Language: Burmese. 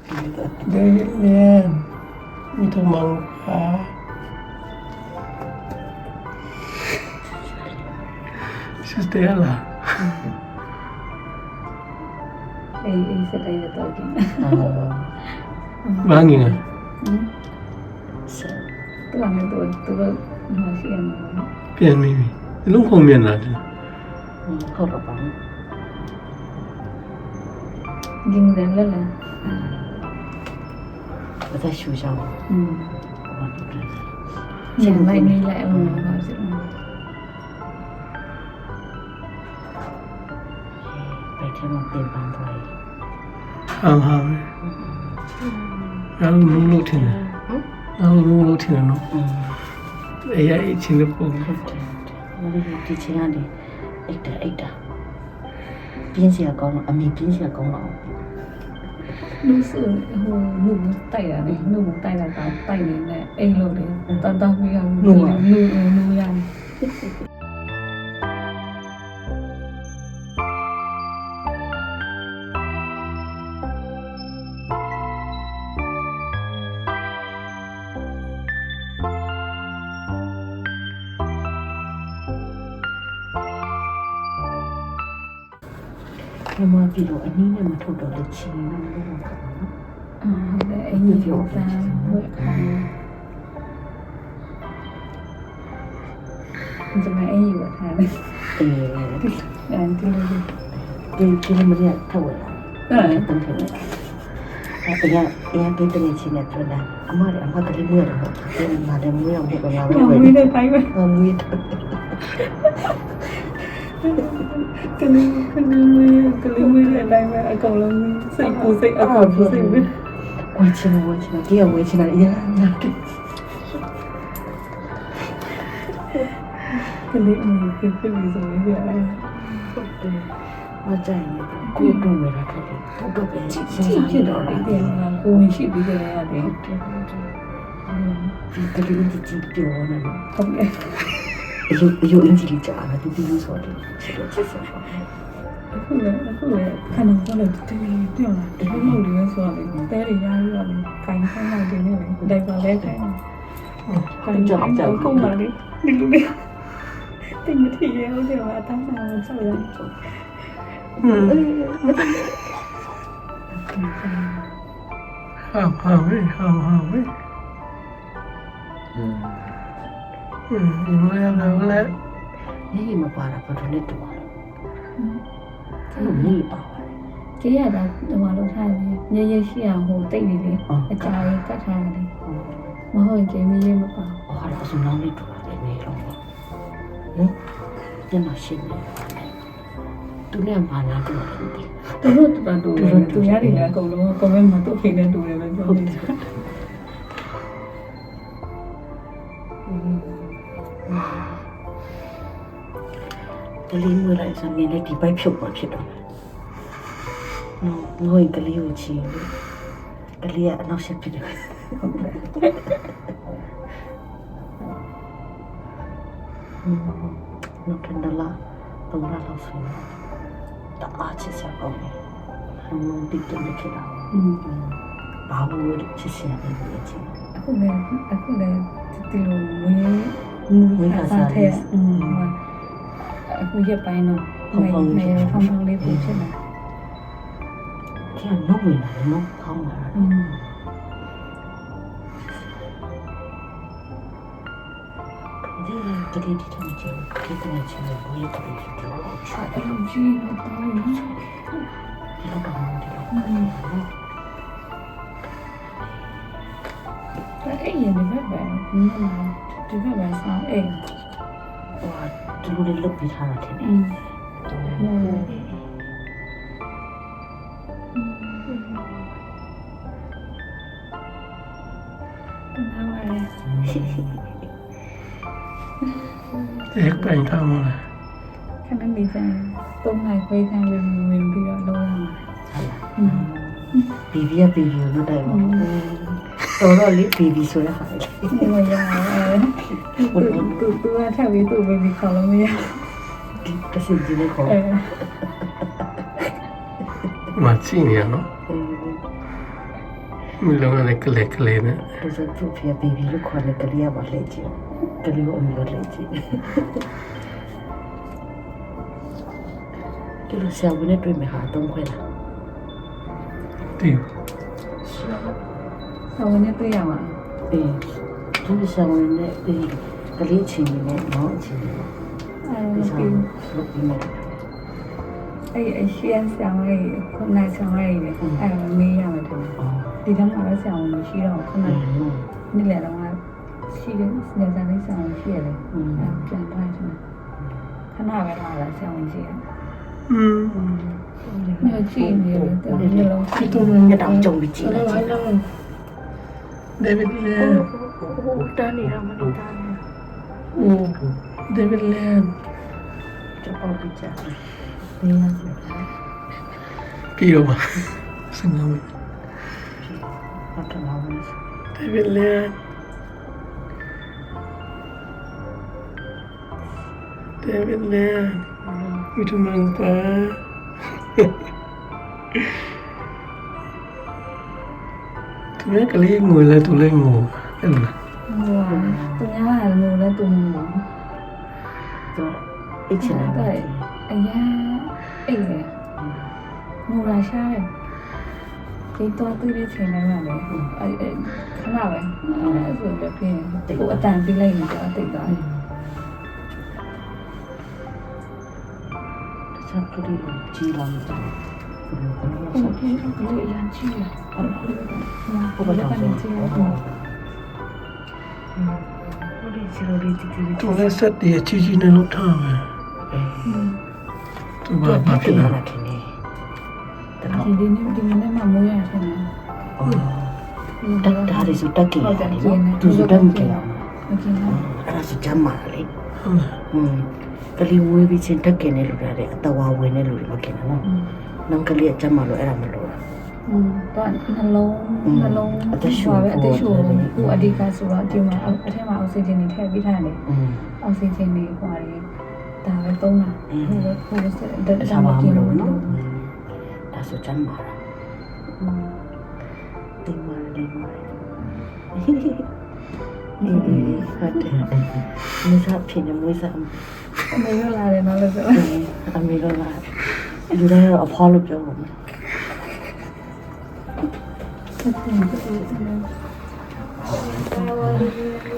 Daniel, itu mangga. Sister lah. Sedang itu lagi. Bangi nggak? Tu orang tu masih yang. Pian mimi. Lu komen lah. Kau apa? Jing dan lala. Kita susah. Yang lain ni lah masih. Baik dia mau pindah lagi. Hang. Lalu lu tina. Lalu lu tina no. Ya ini pun. Mari di sini ada. Ida. Piensa kau, ami piensa kau mau. Nu sự nu tay là này, nu tay là tao tay này này, ấy luôn đấy. Tao bây giờ nu làm. 那么比如你那么偷到的钱，那么多嘛？ဟုတ်တယ်အရင်ကစားဝက်ခံကျွန်မအရင်ဝက်ထားတယ်အဲဒီလို ဒီမရထဝယ်လာတယ်တန်းထည့်လိုက်အဲ့ပေးတဲ့ချင်းနဲ့ပြန်လာအမလည်းအမကလေးမွေးတော့ဟုတ်တယ်မာတယ်မွေးအောင်ဒီကငါပဲဝယ် မွေးတဲ့တိုင်းပဲ မွေး ကလေးမွေးတဲ့အတိုင်းပဲအကုန်လုံးစိတ်ကိုစိတ်အကုန်ကိုစိတ်ပဲ ဝယ်ချင်ဒီကဝယ်ချင်တယ်အရင်နာတယ် ကလေးအမေဖြစ်ပြီးဆိုရင်ပြရတယ် မကြိုက်ဘူးကိုတော့ဝယ်တာခက်တယ်ကိုတော့ပဲချစ် ဖြစ်တော့လေတဲ့ကိုဝင်ရှိပြီးကြရတယ် ဒီကလေးကြီးပြောနေတယ် ဟုတ်တယ် အယုံအင်ဂျီလေးကြာတယ်ဒီလိုဆိုတယ်ချစ်ဆက်ပါ အခုလည်းခဏတော့လည်းတကယ်ပြောလာတယ်ဘယ်လိုလဲဆိုတော့တဲတွေရပြီးတော့ခိုင်းခိုင်းလိုက်တယ်နဲ့ဒိုင်ပါလဲခိုင်းခိုင်းကြောက်ကုန်ပါလေဒီလိုလေတင်မထီရဟုတ်တယ်အသားမှာဆောက်ရတယ် 好喂。我来。 နေမပါတာဘာလို့လဲတူပါလဲအဲ့လိုနေပါပါလေ ကျေးရတာဒီမှာလောက်ထားတယ်ရရှိအောင်ဟိုတိတ်နေလေအကြာကြီးကတ်ထားတယ်မဟုတ်ရင်ကျေးမရေးမပါ ဟောတော့စနောင်းလေးတူပါတယ်နေတော့ဟင်ဒီမှာရှင်းနေသူနဲ့ဘာလာတူတယ် သူတို့တူရတယ်အကုန်လုံးကွန်မန့်မှာသူ့ဖိနေတူတယ်ပဲပြောနေတယ် ကလေးမွေးလိုက်ဆိုရင်လည်းဒီပိုက်ဖြုတ်ပေါ်ဖြစ်တော့ငိုရင်ကလေးကိုချီကလေးကအနောက်ဆက်ဖြစ်တယ်ဟုတ်တယ်နော်တန်ဒလာတော့လာလို့ဆိုတအားချစ်စရာကောင်းတယ်ဟိုဒီတနေ့ဖြစ်တာဘာလို့ချစ်စရာလဲဒီချင်း အခုလည်းဒီလိုဝေးစားတဲ့အခုရပိုင်းတော့ဖောင်းလေးပုံဖြစ်လာ ကျန်တော့ဝင်လာတော့ဖောင်းလာတာဒီကလေးဒီထုံးချင်ဒီကနေ့ချင်လို့ဘယ်လိုလုပ်လဲတော့ချာတယ် ကြီးတော့တားနေ ဒီလိုတော့ဒီလို အဲ့ရင်ဒီဘက်ပဲဒီဘက်ပဲဆောင်းအဲ့ ဟိုဒီလိုလေးလုပ်ပြီးထားတာထင်တယ် Ek ben tamam. ခဏနေကြ3နိုင်ခွဲခံဝင်ပြီးတော့လောရမှာ ဘီဘီဘီဘီလို့တိုင်ပါတော်လေးဘီဘီဆိုရဟာ မရသူကထပ်ပြီးသူ့ပဲဒီခေါ်လို့မရ တစင်ကြီးလေးခေါ် Mazzini, no? မလုံးရတဲ့ကလေးကလေးနဲ့ သူစသူ့ဖေဘေဘီလို့ခေါ်တဲ့ကလေးကပါလက်ကြည့်ကလေးကိုအမျိုးလက်ကြည့်ဒီလိုဆရာဝန်နဲ့တွေ့မယ်ဟာတော့ခွဲလား တီး ဆောင်းနေတွေ့ရမှာ အေးဒီဆရာဝန်နဲ့ဒီကလေးချင်းနဲ့မောင်းချင်းနဲ့ အဲ့ ဒီ ဒါ ဆောင်လုပ်ပြီးမယ် အဲ့အရှိန်ဆောင်းလေးခုနကဆောင်းလေးလေအဲ့ဒါမေးရမှာတယ် အော် ဒီတန်းမှာလည်းဆောင်းမရှိတော့ခုနကနေ့လည်းတော့ရှိတယ်ညစာလေးဆောင်းရှိရတယ်ပြန်သွားချင်ခဏပဲလာလာဆောင်းရှိရ อืม မြေကြည့်နေတယ်မျိုးလုံး ဒီတော့ ညတောင်ကြုံပြီးကြည့်လိုက်ကြည့် ဒေးဗစ်လဲ ဟိုတန်းနေတာမလို့တန်းနေ โอ้ဒေးဗစ်လဲ ကျပေါ့ပြီးကြတယ်နေရစီ ပြီးတော့ပါစင်ကောင် ဟုတ်တယ်လားဝင် ဒေးဗစ်လဲဒေးဗစ်လဲဝီထမန်ပါသူလည်းကလေးငွေလဲသူလည်းငိုအဲ့လိုလား ဟိုသူများကလည်းလည်းသူမ တော့အိတ်ချင်တယ် အရင်အိတ်လေငိုလာရှားတယ်ဒီတော့သူ့ရဲ့ချိန်တိုင်းမှာလေခဏပဲအဲ့ဆိုတော့ပြင်ကိုအတန်ပြီးလိုက်ရင်တော့တိတ်သွားတယ် တခြားကလေးကိုကြည့်လာမှာ ဟုတ်ကဲ့ကလေးအရန်ချီလာဟုတ်ကဲ့ကနေချီလာတော့ ဟုတ်တယ်စီရိုဒီတီတီ သူလည်းစက်တည်းချီချီနဲ့လောက်ထားမယ်သူဘာဖြစ်လာလဲ ခင်နေတ ဒီနေ့မှမိုးရတယ်နော် တော့တက်တာရီစုတက်ကြည့်ရတယ်နော်သူစုတက်မကြည့်အောင် โอเคနော် အဲ့ဒါဆိုကြမ်းပါလေ ဟုတ်လား ကလေးဝေးပြီးချင်းတက်กินနေလို့ရတယ်အတဝါဝင်နေလို့မกินနော်နောက်ကလေးကကြမ်းပါလို့အဲ့ဒါမလို့ တော့နှလုံးအသက်ရှူပဲအသက်ရှူဟိုအဓိကဆိုတော့ဒီမှာအထက်မှာအောက်ဆီဂျင်တွေထည့်ပြီးထားတယ်အောက်ဆီဂျင်တွေဟိုတယ်ဒါပဲသုံးတာဟိုစတဲ့ ဒါ ဒါ မှ မှ မ กิน လို့ လို့ နော် နော် ဒါဆိုကြမ်းပါလားဒီမှာဒီမှာဟုတ်တယ်မစားဖြစ်နေမစား အမေရလာတယ်နော်လို့ဆို အမေတို့ကလူတိုင်းတော့အဖေါ်လို့ပြောမှာ ဟုတ်တယ်